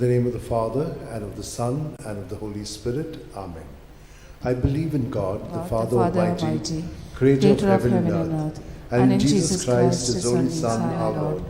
the name of the Father, and of the Son, and of the Holy Spirit. Amen. I believe in God, the Father Almighty, creator of heaven and earth, and in Jesus Christ, his only Son, our Lord,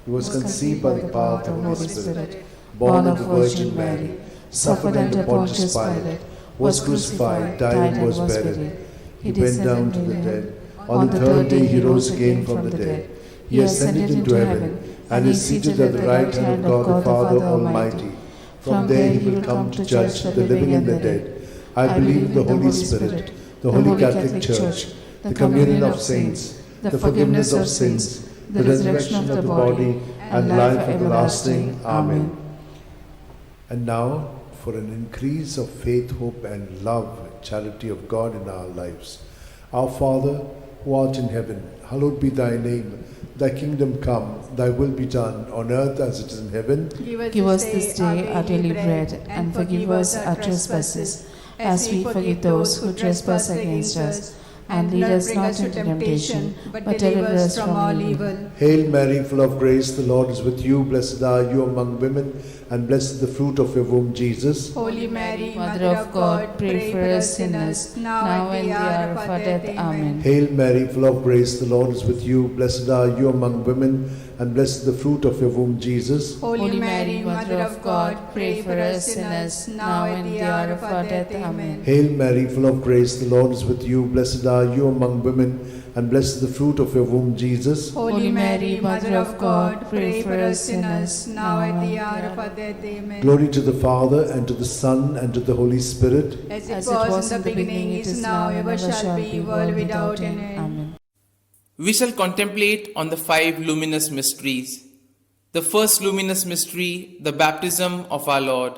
who was conceived by the power of the Holy Spirit, born of the Virgin Mary, suffered under Pontius Pilate, was crucified, died, and was buried. He went down to the dead. On the third day he rose again from the dead. He ascended into heaven, and is seated at the right hand of God the Father Almighty. From there he will come to judge the living and the dead. I believe in the Holy Spirit, the Holy Catholic Church, the communion of saints, the forgiveness of sins, the resurrection of the body, and life everlasting. Amen. And now, for an increase of faith, hope, and love, charity of God in our lives. Our Father, who art in heaven, hallowed be thy name. Thy kingdom come, thy will be done, on earth as it is in heaven. Give us this day our daily bread, and forgive us our trespasses, as we forgive those who trespass against us. And lead us not into temptation, but deliver us from all evil. Hail Mary, full of grace, the Lord is with you. Blessed are you among women, and blessed is the fruit of your womb, Jesus. Holy Mary, Mother of God, pray for us sinners, now and the hour of our death. Amen. Hail Mary, full of grace, the Lord is with you. Blessed are you among women, and blessed is the fruit of your womb, Jesus. Holy Mary, Mother of God, pray for us sinners, now and the hour of our death. Amen. Hail Mary, full of grace, the Lord is with you. Blessed are you among women, and blessed is the fruit of your womb, Jesus. Holy Mary, Mother of God, pray for us sinners, now and the hour of our death. Amen. Glory to the Father, and to the Son, and to the Holy Spirit. As it was in the beginning, it is now, ever shall be, world without end. Amen. We shall contemplate on the 5 luminous mysteries. The first luminous mystery, the baptism of our Lord.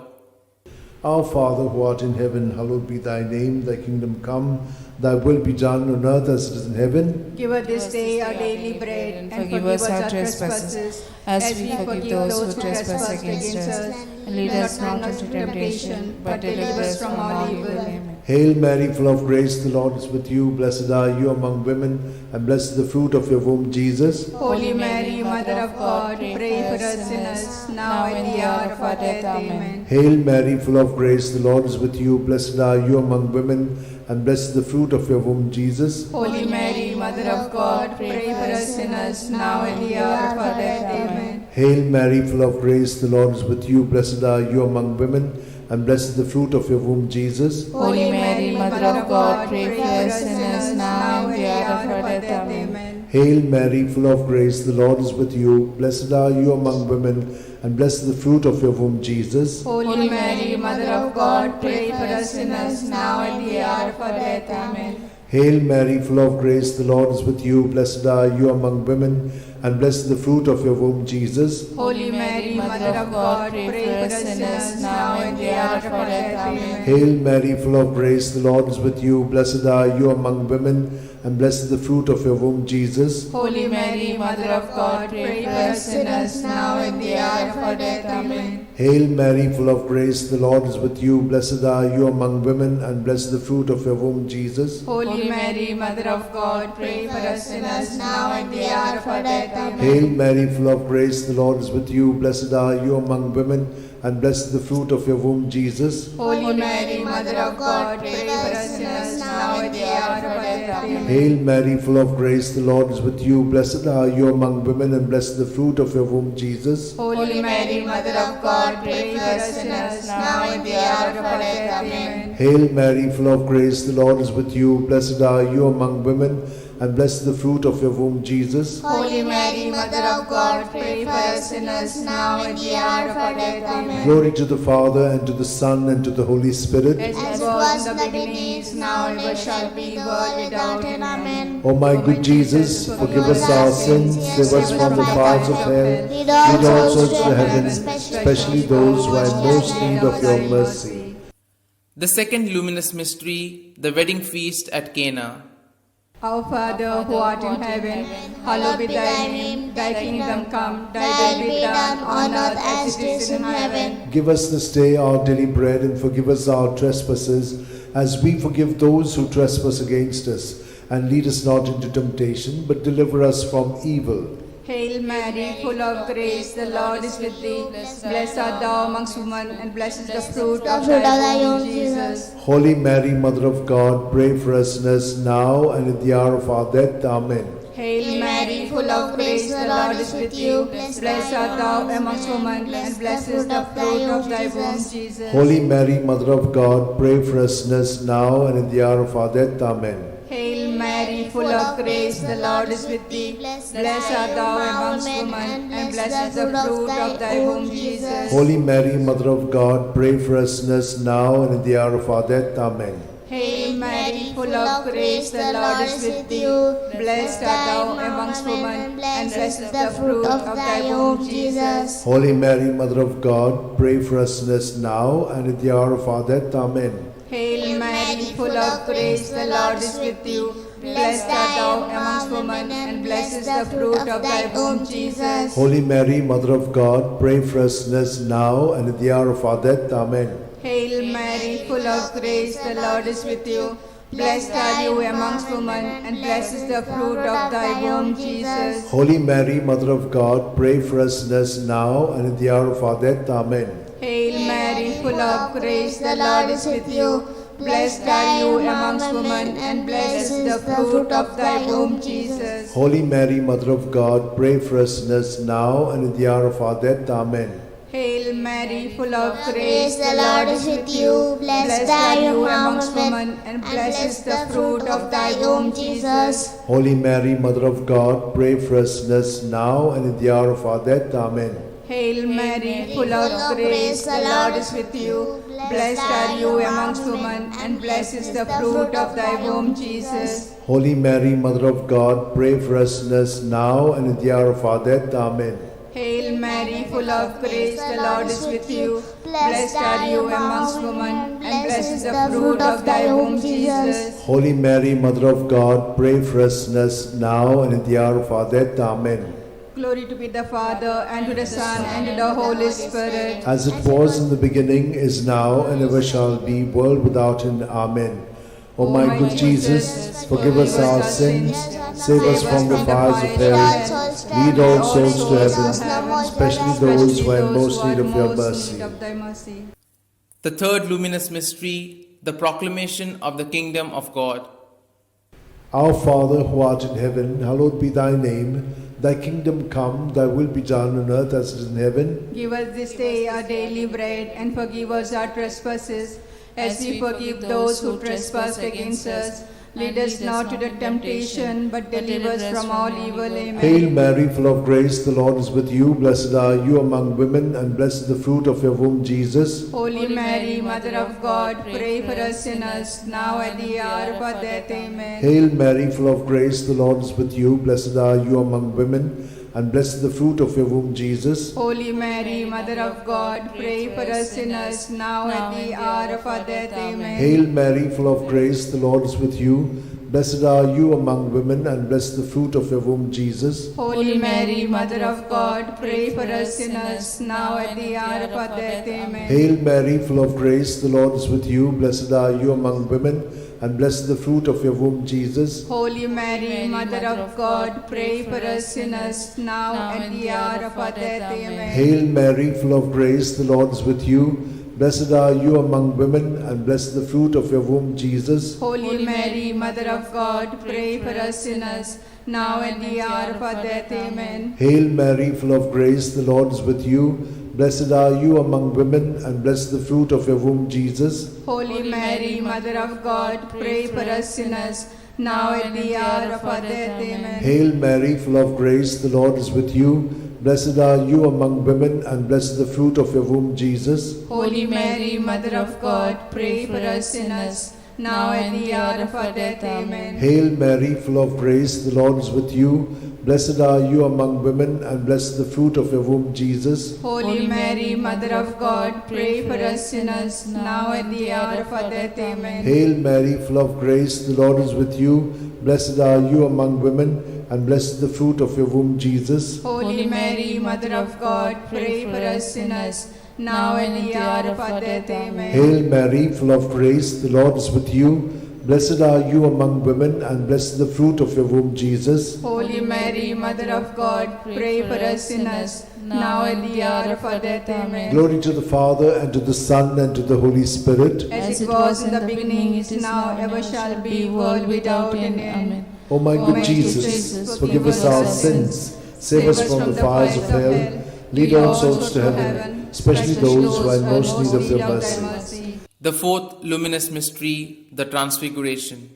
Our Father, who art in heaven, hallowed be thy name. Thy kingdom come, thy will be done on earth as it is in heaven. Give us this day our daily bread, and forgive us our trespasses, as we forgive those who trespass against us. And lead us not into temptation, but deliver us from all evil. Amen. Hail Mary, full of grace, the Lord is with you. Blessed are you among women, and blessed is the fruit of your womb, Jesus. Holy Mary, Mother of God, pray for us sinners, now and the hour of our death. Amen. Hail Mary, full of grace, the Lord is with you. Blessed are you among women, and blessed is the fruit of your womb, Jesus. Holy Mary, Mother of God, pray for us sinners, now and the hour of our death. Amen. Hail Mary, full of grace, the Lord is with you. Blessed are you among women, and blessed is the fruit of your womb, Jesus. Holy Mary, Mother of God, pray for us sinners, now and the hour of our death. Amen. Hail Mary, full of grace, the Lord is with you. Blessed are you among women, and blessed is the fruit of your womb, Jesus. Holy Mary, Mother of God, pray for us sinners, now and the hour of our death. Amen. Hail Mary, full of grace, the Lord is with you. Blessed are you among women, and blessed is the fruit of your womb, Jesus. Holy Mary, Mother of God, pray for us sinners, now and the hour of our death. Amen. Hail Mary, full of grace, the Lord is with you. Blessed are you among women, and blessed is the fruit of your womb, Jesus. Holy Mary, Mother of God, pray for us sinners, now and the hour of our death. Amen. Hail Mary, full of grace, the Lord is with you. Blessed are you among women, and blessed is the fruit of your womb, Jesus. Holy Mary, Mother of God, pray for us sinners, now and the hour of our death. Amen. Hail Mary, full of grace, the Lord is with you. Blessed are you among women, and blessed is the fruit of your womb, Jesus. Holy Mary, Mother of God, pray for us sinners, now and the hour of our death. Amen. Hail Mary, full of grace, the Lord is with you. Blessed are you among women, and blessed is the fruit of your womb, Jesus. Holy Mary, Mother of God, pray for us sinners, now and the hour of our death. Amen. Hail Mary, full of grace, the Lord is with you. Blessed are you among women, and blessed is the fruit of your womb, Jesus. Holy Mary, Mother of God, pray for us sinners, now and the hour of our death. Amen. Glory to the Father, and to the Son, and to the Holy Spirit. As was in the beginning, is now, and ever shall be, world without end. Amen. O my good Jesus, forgive us our sins, save us from the fires of hell, lead all souls to heaven, especially those who are in most need of your mercy. The second luminous mystery, the wedding feast at Cana. Our Father, who art in heaven, hallowed be thy name. Thy kingdom come, thy will be done on earth as it is in heaven. Give us this day our daily bread, and forgive us our trespasses, as we forgive those who trespass against us. And lead us not into temptation, but deliver us from evil. Hail Mary, full of grace, the Lord is with thee. Blessed art thou amongst women, and blessed is the fruit of thy womb, Jesus. Holy Mary, Mother of God, pray for us sinners now and at the hour of our death. Amen. Hail Mary, full of grace, the Lord is with you. Blessed art thou amongst women, and blessed is the fruit of thy womb, Jesus. Holy Mary, Mother of God, pray for us sinners now and at the hour of our death. Amen. Hail Mary, full of grace, the Lord is with thee. Blessed art thou amongst women, and blessed is the fruit of thy womb, Jesus. Holy Mary, Mother of God, pray for us sinners now and at the hour of our death. Amen. Hail Mary, full of grace, the Lord is with thee. Blessed art thou amongst women, and blessed is the fruit of thy womb, Jesus. Holy Mary, Mother of God, pray for us sinners now and at the hour of our death. Amen. Hail Mary, full of grace, the Lord is with you. Blessed art thou amongst women, and blessed is the fruit of thy womb, Jesus. Holy Mary, Mother of God, pray for us sinners now and at the hour of our death. Amen. Hail Mary, full of grace, the Lord is with you. Blessed are you amongst women, and blessed is the fruit of thy womb, Jesus. Holy Mary, Mother of God, pray for us sinners now and at the hour of our death. Amen. Hail Mary, full of grace, the Lord is with you. Blessed are you amongst women, and blessed is the fruit of thy womb, Jesus. Holy Mary, Mother of God, pray for us sinners now and at the hour of our death. Amen. Hail Mary, full of grace, the Lord is with you. Blessed are you amongst women, and blessed is the fruit of thy womb, Jesus. Holy Mary, Mother of God, pray for us sinners now and at the hour of our death. Amen. Hail Mary, full of grace, the Lord is with you. Blessed are you amongst women, and blessed is the fruit of thy womb, Jesus. Holy Mary, Mother of God, pray for us sinners now and at the hour of our death. Amen. Hail Mary, full of grace, the Lord is with you. Blessed are you amongst women, and blessed is the fruit of thy womb, Jesus. Holy Mary, Mother of God, pray for us sinners now and at the hour of our death. Amen. Glory to be the Father, and to the Son, and to the Holy Spirit. As it was in the beginning, is now, and ever shall be, world without end. Amen. O my good Jesus, forgive us our sins, save us from the fires of hell, lead all souls to heaven, especially those who are in most need of your mercy. The third luminous mystery, the proclamation of the kingdom of God. Our Father, who art in heaven, hallowed be thy name. Thy kingdom come, thy will be done on earth as it is in heaven. Give us this day our daily bread, and forgive us our trespasses, as we forgive those who trespass against us. Lead us not to the temptation, but deliver us from all evil. Amen. Hail Mary, full of grace, the Lord is with you. Blessed are you among women, and blessed is the fruit of your womb, Jesus. Holy Mary, Mother of God, pray for us sinners, now and at the hour of our death. Amen. Hail Mary, full of grace, the Lord is with you. Blessed are you among women, and blessed is the fruit of your womb, Jesus. Holy Mary, Mother of God, pray for us sinners, now and at the hour of our death. Amen. Hail Mary, full of grace, the Lord is with you. Blessed are you among women, and blessed the fruit of your womb, Jesus. Holy Mary, Mother of God, pray for us sinners, now at the hour of our death. Amen. Hail Mary, full of grace, the Lord is with you. Blessed are you among women, and blessed the fruit of your womb, Jesus. Holy Mary, Mother of God, pray for us sinners, now at the hour of our death. Amen. Hail Mary, full of grace, the Lord is with you. Blessed are you among women, and blessed the fruit of your womb, Jesus. Holy Mary, Mother of God, pray for us sinners, now at the hour of our death. Amen. Hail Mary, full of grace, the Lord is with you. Blessed are you among women, and blessed the fruit of your womb, Jesus. Holy Mary, Mother of God, pray for us sinners, now at the hour of our death. Amen. Hail Mary, full of grace, the Lord is with you. Blessed are you among women, and blessed the fruit of your womb, Jesus. Holy Mary, Mother of God, pray for us sinners, now at the hour of our death. Amen. Hail Mary, full of grace, the Lord is with you. Blessed are you among women, and blessed the fruit of your womb, Jesus. Holy Mary, Mother of God, pray for us sinners, now at the hour of our death. Amen. Hail Mary, full of grace, the Lord is with you. Blessed are you among women, and blessed the fruit of your womb, Jesus. Holy Mary, Mother of God, pray for us sinners, now at the hour of our death. Amen. Hail Mary, full of grace, the Lord is with you. Blessed are you among women, and blessed is the fruit of your womb, Jesus. Holy Mary, Mother of God, pray for us sinners, now and at the hour of our death. Amen. Glory to the Father, and to the Son, and to the Holy Spirit. As it was in the beginning, it is now, ever shall be, world without end. Amen. O my good Jesus, forgive us our sins, save us from the fires of hell, lead all souls to heaven, especially those who are in most need of your mercy. The fourth luminous mystery, the Transfiguration.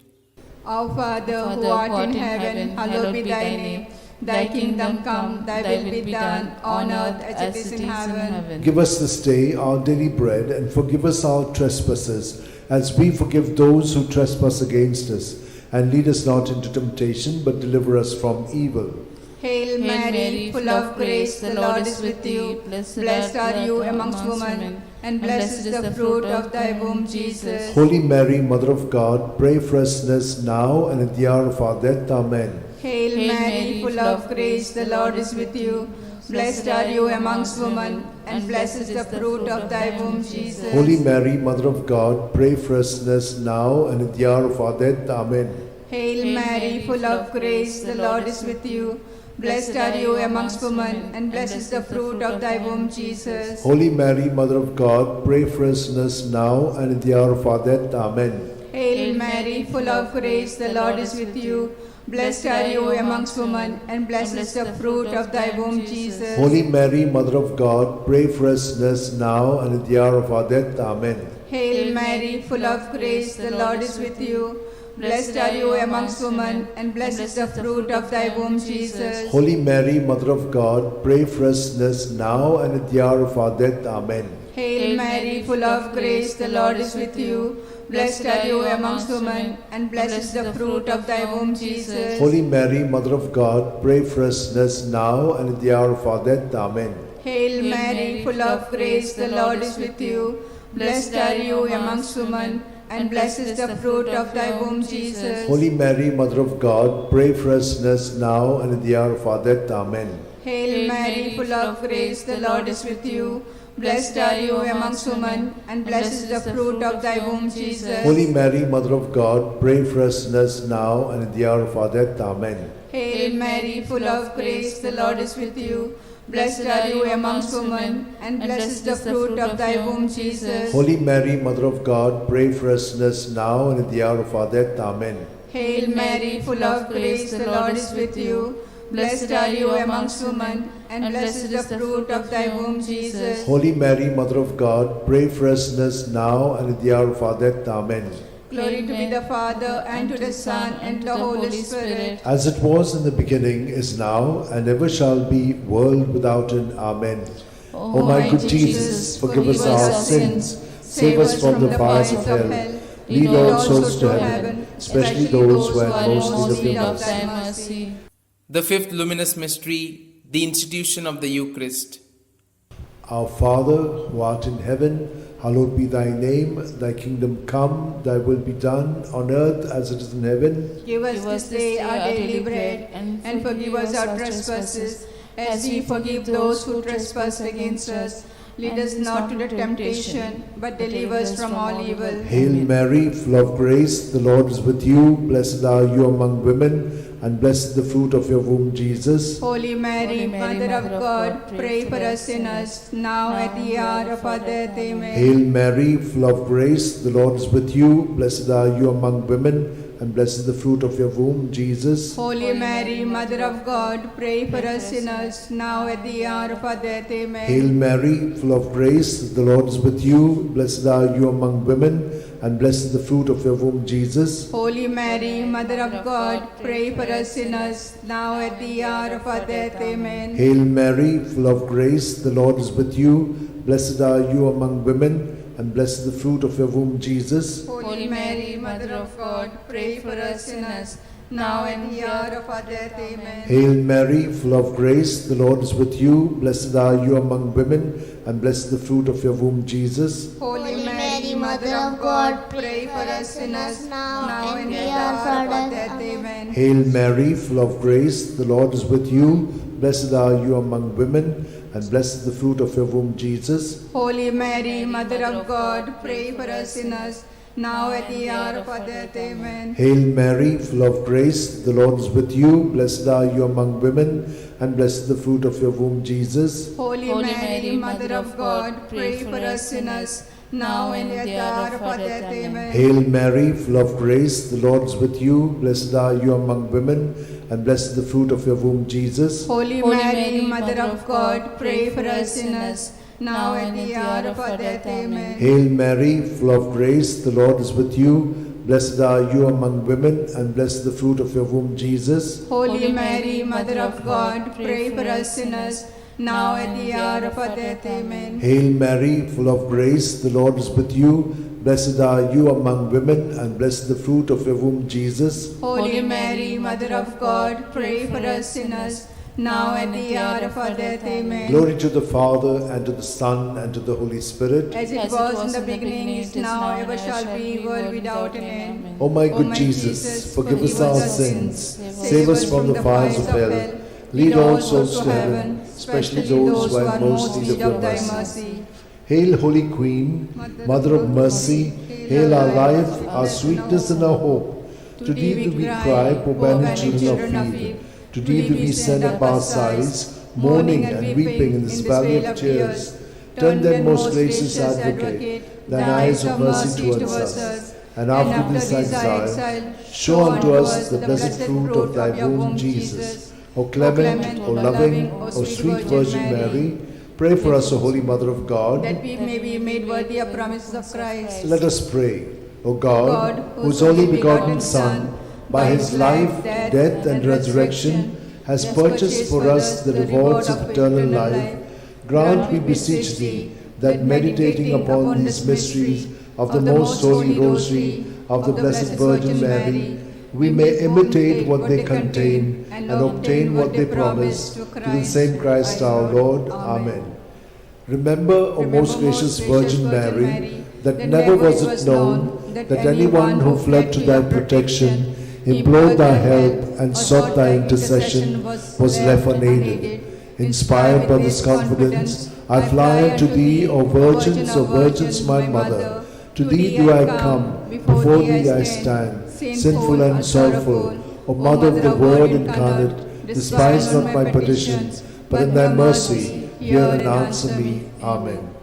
Our Father, who art in heaven, hallowed be thy name. Thy kingdom come, thy will be done, on earth as it is in heaven. Give us this day our daily bread, and forgive us our trespasses, as we forgive those who trespass against us. And lead us not into temptation, but deliver us from evil. Hail Mary, full of grace, the Lord is with you. Blessed are you amongst women, and blessed is the fruit of thy womb, Jesus. Holy Mary, Mother of God, pray for us sinners now and at the hour of our death. Amen. Hail Mary, full of grace, the Lord is with you. Blessed are you amongst women, and blessed is the fruit of thy womb, Jesus. Holy Mary, Mother of God, pray for us sinners now and at the hour of our death. Amen. Hail Mary, full of grace, the Lord is with you. Blessed are you amongst women, and blessed is the fruit of thy womb, Jesus. Holy Mary, Mother of God, pray for us sinners now and at the hour of our death. Amen. Hail Mary, full of grace, the Lord is with you. Blessed are you amongst women, and blessed is the fruit of thy womb, Jesus. Holy Mary, Mother of God, pray for us sinners now and at the hour of our death. Amen. Hail Mary, full of grace, the Lord is with you. Blessed are you amongst women, and blessed is the fruit of thy womb, Jesus. Holy Mary, Mother of God, pray for us sinners now and at the hour of our death. Amen. Hail Mary, full of grace, the Lord is with you. Blessed are you amongst women, and blessed is the fruit of thy womb, Jesus. Holy Mary, Mother of God, pray for us sinners now and at the hour of our death. Amen. Hail Mary, full of grace, the Lord is with you. Blessed are you amongst women, and blessed is the fruit of thy womb, Jesus. Holy Mary, Mother of God, pray for us sinners now and at the hour of our death. Amen. Hail Mary, full of grace, the Lord is with you. Blessed are you amongst women, and blessed is the fruit of thy womb, Jesus. Holy Mary, Mother of God, pray for us sinners now and at the hour of our death. Amen. Hail Mary, full of grace, the Lord is with you. Blessed are you amongst women, and blessed is the fruit of thy womb, Jesus. Holy Mary, Mother of God, pray for us sinners now and at the hour of our death. Amen. Hail Mary, full of grace, the Lord is with you. Blessed are you amongst women, and blessed is the fruit of thy womb, Jesus. Holy Mary, Mother of God, pray for us sinners now and at the hour of our death. Amen. Glory to be the Father, and to the Son, and to the Holy Spirit. As it was in the beginning, is now, and ever shall be, world without end. Amen. O my good Jesus, forgive us our sins, save us from the fires of hell, lead all souls to heaven, especially those who are in most need of thy mercy. The fifth luminous mystery, the institution of the Eucharist. Our Father, who art in heaven, hallowed be thy name. Thy kingdom come, thy will be done on earth as it is in heaven. Give us this day our daily bread, and forgive us our trespasses, as we forgive those who trespass against us. Lead us not into temptation, but deliver us from all evil. Hail Mary, full of grace, the Lord is with you. Blessed are you among women, and blessed is the fruit of your womb, Jesus. Holy Mary, Mother of God, pray for us sinners, now at the hour of our death. Amen. Hail Mary, full of grace, the Lord is with you. Blessed are you among women, and blessed is the fruit of your womb, Jesus. Holy Mary, Mother of God, pray for us sinners, now at the hour of our death. Amen. Hail Mary, full of grace, the Lord is with you. Blessed are you among women, and blessed is the fruit of your womb, Jesus. Holy Mary, Mother of God, pray for us sinners, now at the hour of our death. Amen. Hail Mary, full of grace, the Lord is with you. Blessed are you among women, and blessed is the fruit of your womb, Jesus. Holy Mary, Mother of God, pray for us sinners, now and the hour of our death. Amen. Hail Mary, full of grace, the Lord is with you. Blessed are you among women, and blessed is the fruit of your womb, Jesus. Holy Mary, Mother of God, pray for us sinners, now and at the hour of our death. Amen. Hail Mary, full of grace, the Lord is with you. Blessed are you among women, and blessed is the fruit of your womb, Jesus. Holy Mary, Mother of God, pray for us sinners, now at the hour of our death. Amen. Hail Mary, full of grace, the Lord is with you. Blessed are you among women, and blessed is the fruit of your womb, Jesus. Holy Mary, Mother of God, pray for us sinners, now and at the hour of our death. Amen. Hail Mary, full of grace, the Lord is with you. Blessed are you among women, and blessed is the fruit of your womb, Jesus. Holy Mary, Mother of God, pray for us sinners, now and at the hour of our death. Amen. Hail Mary, full of grace, the Lord is with you. Blessed are you among women, and blessed is the fruit of your womb, Jesus. Holy Mary, Mother of God, pray for us sinners, now at the hour of our death. Amen. Hail Mary, full of grace, the Lord is with you. Blessed are you among women, and blessed is the fruit of your womb, Jesus. Holy Mary, Mother of God, pray for us sinners, now at the hour of our death. Amen. Glory to the Father, and to the Son, and to the Holy Spirit. As it was in the beginning, is now, ever shall be, world without an end. O my good Jesus, forgive us our sins, save us from the fires of hell, lead all souls to heaven, especially those who are most in need of thy mercy. Hail, Holy Queen, Mother of Mercy, hail our life, our sweetness, and our hope. To thee do we cry, poor banished children of Eve. To thee do we send up our sighs, mourning and weeping in this valley of tears. Turn then, most gracious Advocate, thine eyes of mercy towards us, and after this exile, show unto us the blessed fruit of thy womb, Jesus. O clement, O loving, O sweet Virgin Mary, pray for us, O Holy Mother of God, that we may be made worthy of promises of Christ. Let us pray. O God, whose only begotten Son, by his life, death, and resurrection, has purchased for us the rewards of eternal life, grant, we beseech thee, that meditating upon these mysteries of the most holy Rosary of the Blessed Virgin Mary, we may imitate what they contain and obtain what they promise, through the same Christ our Lord. Amen. Remember, O most gracious Virgin Mary, that never was it known that anyone who fled to thy protection, implored thy help, and sought thy intercession was left unaided. Inspired by this confidence, I fly unto thee, O Virgins, my Mother. To thee do I come, before thee I stand, sinful and sorrowful. O Mother of the Word incarnate, despise not my petitions, but in thy mercy hear and answer me. Amen.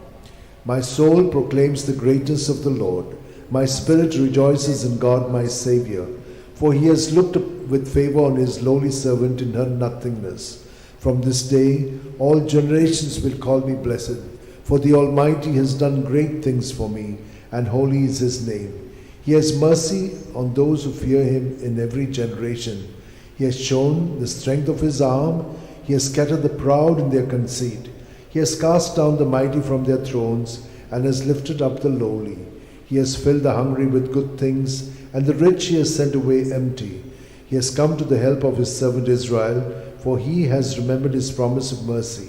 My soul proclaims the greatness of the Lord. My spirit rejoices in God my Saviour, for he has looked with favor on his lowly servant in her nothingness. From this day all generations will call me blessed, for the Almighty has done great things for me, and holy is his name. He has mercy on those who fear him in every generation. He has shown the strength of his arm. He has scattered the proud in their conceit. He has cast down the mighty from their thrones, and has lifted up the lowly. He has filled the hungry with good things, and the rich he has sent away empty. He has come to the help of his servant Israel, for he has remembered his promise of mercy,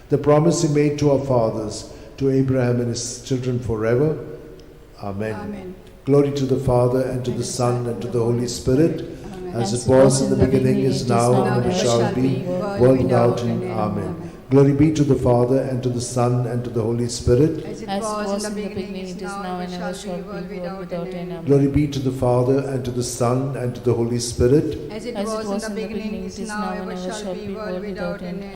the promise he made to our fathers, to Abraham and his children forever. Amen. Amen. Glory to the Father, and to the Son, and to the Holy Spirit, as it was in the beginning, is now, and ever shall be, world without end. Amen. Glory be to the Father, and to the Son, and to the Holy Spirit. As it was in the beginning, it is now, and ever shall be, world without end. Amen. Glory be to the Father, and to the Son, and to the Holy Spirit. As it was in the beginning, it is now, and ever shall be, world without end.